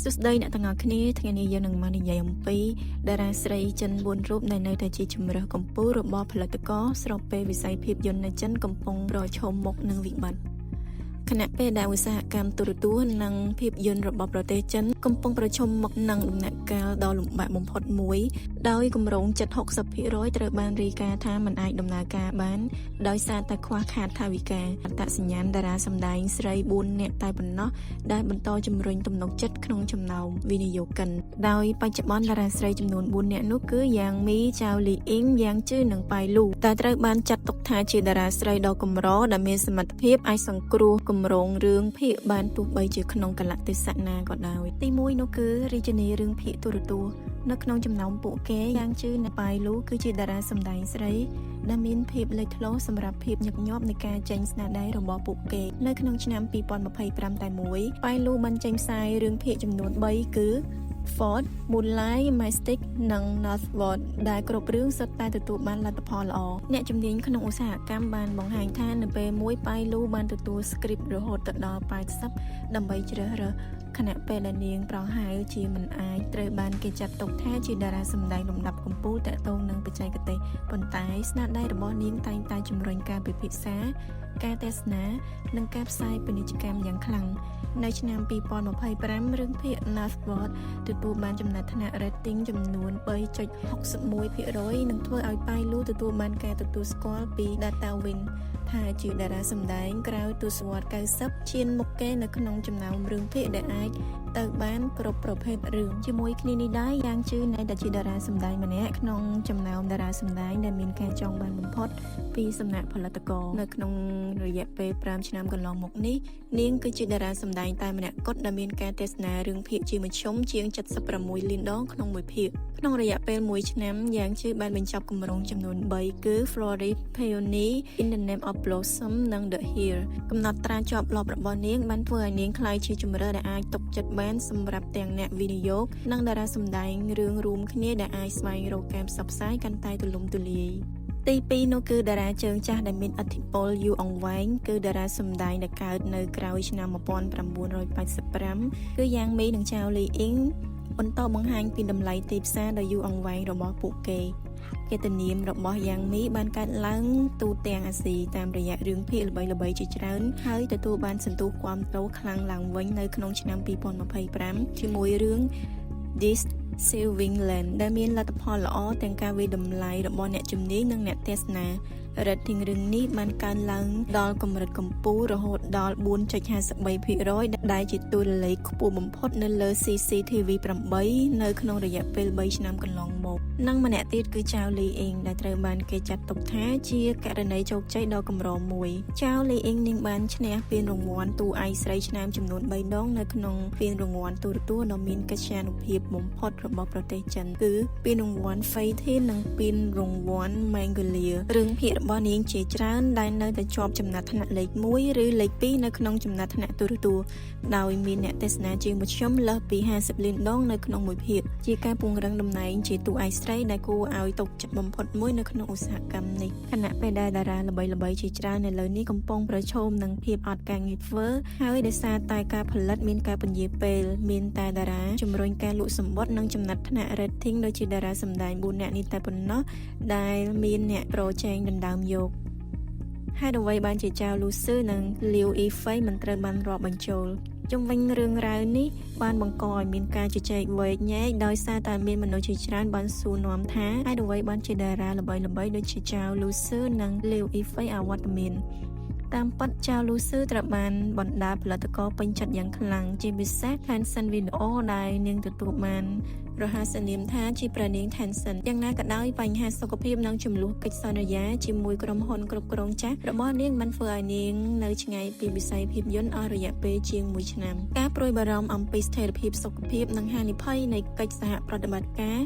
សួស្តីអ្នកទាំងអស់គ្នាថ្ងៃនេះយើងនឹងមកនិយាយអំពីតារាស្រីចិន4រូបដែលនៅតែជាជំរើសកំពូលរបស់ផលិតករស្របពេលវិស័យភាពយន្តនៅចិនកំពុងប្រឈមមុខនឹងវិបត្តិខណៈពេលដែលឧស្សាហកម្មទូរទស្សន៍និងភាពយន្តរបស់ប្រទេសចិនកំពុងប្រឈមមុខនឹងដំណាក់កាលដ៏លំបាកបំផុតមួយដោយគម្រោងជិត 60% ត្រូវបានរាយការណ៍ថាមិនអាចដំណើរការបានដោយសារតែខ្វះខាតថវិកាអត្តសញ្ញាណតារាសម្ដែងស្រី4នាក់តែប៉ុណ្ណោះដែលបន្តជំរុញទំនុកចិត្តក្នុងចំណោមវិនិយោគិនដោយបច្ចុប្បន្នតារាស្រីចំនួន4នាក់នោះគឺយ៉ាងមីចៅលីអ៊ីងយ៉ាងជឺនិងប៉ៃលូតែត្រូវបានចាត់ទុកថាជាតារាស្រីដ៏កម្រដែលមានសមត្ថភាពអាចសង្គ្រោះគម្រោងរឿងភាគបានទោះបីជាក្នុងកលៈទេសៈណាក៏ដោយទី1នោះគឺរាជិនីរឿងភាគទូរទស្សន៍នៅក្នុងចំណោមពួកគេយ៉ាងជឺនិងប៉ៃលូគឺជាតារាសម្ដែងស្រីដែលមានភាពលេចធ្លោសម្រាប់ភាពញឹកញាប់នៃការចេញស្នាដៃរបស់ពួកគេនៅក្នុងឆ្នាំ2025តែមួយប៉ៃលូបានចេញផ្សាយរឿងភាគចំនួន3គឺ Ford, Moonlight, Mystic និង Northward ដែលគ្រប់រឿងសុទ្ធតែទទួលបានលទ្ធផលល្អអ្នកជំនាញក្នុងឧស្សាហកម្មបានបង្ហាញថានៅពេលមួយប៉ៃលូបានទទួល script រហូតដល់80ដើម្បីជ្រើសរើសខណៈពេលដែលនាងប្រហែលជាមិនអាចត្រូវបានគេចាត់ទុកថាជាតារាសម្ដែងលំដាប់កំពូលទាក់ទងនឹងបច្ចេកទេសប៉ុន្តែស្នាដៃរបស់នាងតែងតែជំរុញការពិភាក្សាការទស្សនានិងការផ្សាយពាណិជ្ជកម្មយ៉ាងខ្លាំងនៅឆ្នាំ2025រឿងភាគ Northward ទទួលបានចំណាត់ថ្នាក់ rating ចំនួន 3.61% និងធ្វើឲ្យប៉ៃលូទទួលបានការទទួលស្គាល់ពី DataWin ថាជាតារាសម្ដែងក្រៅទសវត្សរ៍90ឈានមុខគេនៅក្នុងចំណោមរឿងភាគដែលអាចទៅបានគ្រប់ប្រភេទរឿងជាមួយគ្នានេះដែរយ៉ាងជឿនៅតែជាតារាសម្ដែងម្នាក់ក្នុងចំណោមតារាសម្ដែងដែលមានការចង់បានបំផុតពីសំណាក់ផលិតករនៅក្នុងរយៈពេល5ឆ្នាំកន្លងមកនេះនាងគឺជាតារាសម្ដែងតែម្នាក់គត់ដែលមានការទស្សនារឿងភាគជាមធ្យមជាង76លានដងក្នុងមួយភាគក្នុងរយៈពេល1ឆ្នាំយ៉ាងជឿបានបញ្ចប់គម្រោងចំនួន3គឺ Florida Peony In the Name of Blossom និង The Here កំណត់ត្រាជាប់លាប់របស់នាងបានធ្វើឲ្យនាងក្លាយជាជម្រើសដែលអាចទុកចិត្តបានសម្រាប់ទាំងអ្នកវិនិយោគនិងតារាសម្ដែងរឿងរួមគ្នាដែលអាចស្វែងរកការផ្សព្វផ្សាយកាន់តែទូលំទូលាយទី2នោះគឺតារាជើងចាស់ដែលមានឥទ្ធិពលយូរអង្វែងគឺតារាសម្ដែងដែលកើតនៅក្រោយឆ្នាំ1985គឺយ៉ាងមីនិងចៅលីអ៊ីងបន្តបង្ហាញពីតម្លៃទីផ្សារដ៏យូរអង្វែងរបស់ពួកគេកិត្តិនាមរបស់យ៉ាងមីបានកើតឡើងទូទាំងអាស៊ីតាមរយៈរឿងភាគល្បីៗជាច្រើនហើយទទួលបានសន្ទុះគាំទ្រខ្លាំងឡើងវិញនៅក្នុងឆ្នាំ2025ជាមួយរឿង This Saving Land ដែលមានលទ្ធផលល្អទាំងការវិតម្លៃរបស់អ្នកជំនាញនិងអ្នកទស្សនា rating រឿងនេះបានកើនឡើងដល់កម្រិតកំពូលរហូតដល់ 4.53% ដែលជាតួលេខខ្ពស់បំផុតនៅលើ CCTV 8នៅក្នុងរយៈពេល3ឆ្នាំកន្លងមកនិងម្នាក់ទៀតគឺចៅលីអ៊ីងដែលត្រូវបានគេចាត់ទុកថាជាករណីជោគជ័យដ៏កម្រមួយចៅលីអ៊ីងនឹងបានឈ្នះពានរង្វាន់តួឯកស្រីឆ្នាំចំនួន3ដងនៅក្នុងពានរង្វាន់ទូរទស្សន៍ដ៏មានកិត្យានុភាពបំផុតរបស់ប្រទេសចិនគឺពានរង្វាន់ Phaeton និងពានរង្វាន់ Magnolia រឿងភាគរបស់នាងជាច្រើនដែលនៅតែជាប់ចំណាត់ថ្នាក់លេខ1ឬលេខ2នៅក្នុងចំណាត់ថ្នាក់ទូរទស្សន៍ដោយមានអ្នកទស្សនាជាងមធ្យមលើសពី50លានដងនៅក្នុងមួយភាគជាការពង្រឹងតំណែងជាតួឯកស្រីដែលគួរឲ្យទុកចិត្តបំផុតមួយនៅក្នុងឧស្សាហកម្មនេះខណៈពេលដែលតារាល្បីៗជាច្រើននៅលើនេះកំពុងប្រឈមនឹងភាពអត់ការងារធ្វើហើយដោយសារតែការផលិតមានការពន្យាពេលមានតែតារាជំរុញការលក់សម្បត្តិនិងចំណាត់ថ្នាក់ rating ដូចជាតារាសម្ដែង4នាក់នេះតែប៉ុណ្ណោះដែលមានអ្នកប្រជែងដណ្ដើមយកហេតុអ្វីបានជាចៅលូស៊ឺនិងលាវអ៊ីហ្វៃមិនត្រូវបានរាប់បញ្ចូលជុំវិញរឿងរ៉ាវនេះបានបង្កឲ្យមានការជជែកវែកញែកដោយសារតែមានមនុស្សជាច្រើនបានសួរនាំថាហេតុអ្វីបានជាតារាល្បីៗដូចជាចៅលូស៊ឺនិងលាវអ៊ីហ្វៃអវត្តមានតាមពិតចៅលូស៊ឺត្រូវបានបណ្ដាផលិតករពេញចិត្តយ៉ាងខ្លាំងជាពិសេស Tencent Video ដែលនាងទទួលបានរហស្សនាមថាជាព្រះនាង Tencent យ៉ាងណាក៏ដោយបញ្ហាសុខភាពនិងចំនួនកិច្ចសន្យាជាមួយក្រុមហ៊ុនគ្រប់គ្រងចាស់របស់នាងបានធ្វើឲ្យនាងនៅឆ្ងាយពីវិស័យភាពយន្តអស់រយៈពេលជាង1ឆ្នាំការព្រួយបារម្ភអំពីស្ថិរភាពសុខភាពនិងហានិភ័យនៃកិច្ចសហប្រតិបត្តិការ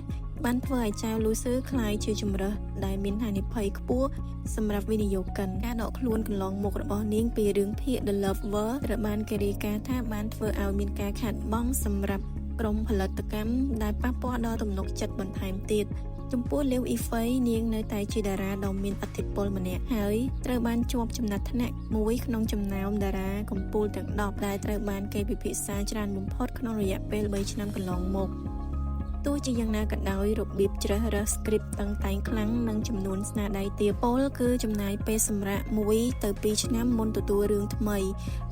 បានធ្វើឲ្យចៅលូស៊ឺក្លាយជាជម្រើសដែលមានហានិភ័យខ្ពស់សម្រាប់វិនិយោគិនការដកខ្លួនកន្លងមុខរបស់នាងពីរឿងភាគ The Lover ត្រូវបានគេរាយការណ៍ថាបានធ្វើឲ្យមានការខាតបង់សម្រាប់ក្រុមផលិតកម្មដែលប៉ះពាល់ដល់ទំនុកចិត្តបន្ថែមទៀត ចំពោះលាវអ៊ីហ្វៃនាងនៅតែជាតារាដ៏មានឥទ្ធិពលម្នាក់ហើយត្រូវបានជាប់ចំណាត់ថ្នាក់មួយក្នុងចំណោមតារាកំពូលទាំង10ដែលត្រូវបានគេពិភាក្សាច្រើនបំផុតក្នុងរយៈពេល3ឆ្នាំកន្លងមកទោះជាយ៉ាងណាក៏ដោយរបៀបជ្រើសរើស script តឹងតែងខ្លាំងនិងចំនួនស្នាដៃទាពលគឺចំណាយពេលសម្រាប់1 ទៅ 2 ឆ្នាំមុនទទួលរឿងថ្មី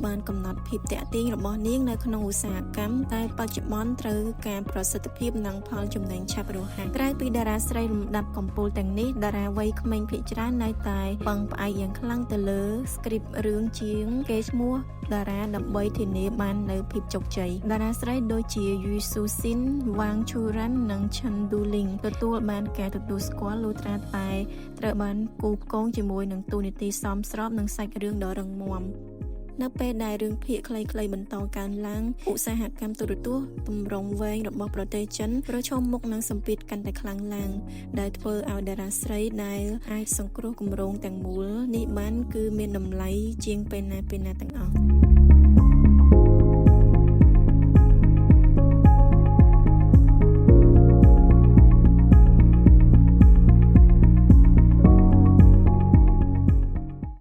បានកំណត់ភាពតាក់ទាញរបស់នាងនៅក្នុងឧស្សាហកម្មតែបច្ចុប្បន្នត្រូវការប្រសិទ្ធភាពនិងផលចំណេញឆាប់រហ័សក្រៅពីតារាស្រីលំដាប់កំពូលទាំងនេះតារាវ័យក្មេងភាគច្រើននៅតែពឹងផ្អែកយ៉ាងខ្លាំងទៅលើ script រឿងជាងគេឈ្មោះតារាដើម្បីធានាបាននូវភាពជោគជ័យតារាស្រីដូចជាយូស៊ូស៊ីនវ៉ាងឈូរ៉ាន់និងឆាន់ឌូលីងទទួលបានការទទួលស្គាល់លុះត្រាតែត្រូវបានគូផ្គងជាមួយនឹងតួនាទីសមស្របនិងសាច់រឿងដ៏រឹងមាំនៅពេលដែលរឿងភាគខ្លីៗបន្តកើនឡើងឧស្សាហកម្មទូរទស្សន៍ទម្រង់វែងរបស់ប្រទេសចិនប្រឈមមុខនឹងសម្ពាធកាន់តែខ្លាំងឡើងដែលធ្វើឲ្យតារាស្រីដែលអាចសង្គ្រោះគម្រោងទាំងមូលនេះបានគឺមានតម្លៃជាងពេលណាទាំងអស់